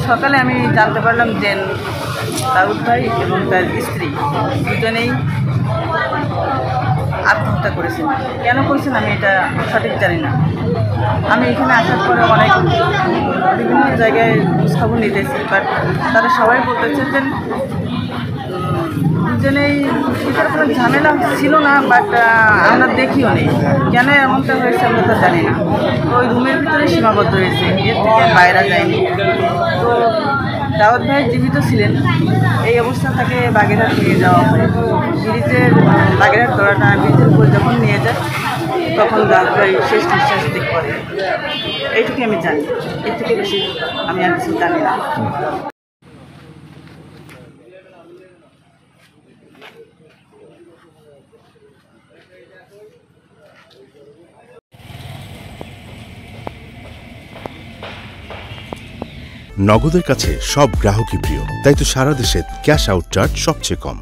সকালে আমি জানতে পারলাম যে দাউদ ভাই এবং তার স্ত্রী দুজনেই আত্মহত্যা করেছেন। কেন করেছেন আমি এটা সঠিক জানি না। আমি এখানে আসার পরে অনেক বিভিন্ন জায়গায় খোঁজখবর নিতেছি, বাট তারা সবাই বলতেছে যে দুজনেই ভিতরে কোনো ঝামেলা ছিল না, বাট আমরা দেখিও নেই। কেন এমনটা হয়েছে আমরা তো জানি না। ওই রুমের ভিতরে সীমাবদ্ধ হয়েছে, এর থেকে বাইরে যায়নি। তো দাউদ ভাই জীবিত ছিলেন, এই অবস্থা তাকে বাগেরহাট নিয়ে যাওয়া হয়। ব্রিজের বাগেরহাট দৌড়াটা ব্রিজের উপর যখন নিয়ে যায় তখন দাউদ ভাই শেষ নিঃশ্বাস দিক করে। এইটুকু আমি জানি, এর থেকে বেশি আমি আর কিছু জানি না। নগদের কাছে সব গ্রাহকই প্রিয়, তাই তো সারা দেশে ক্যাশ আউট চার্জ সবচেয়ে কম।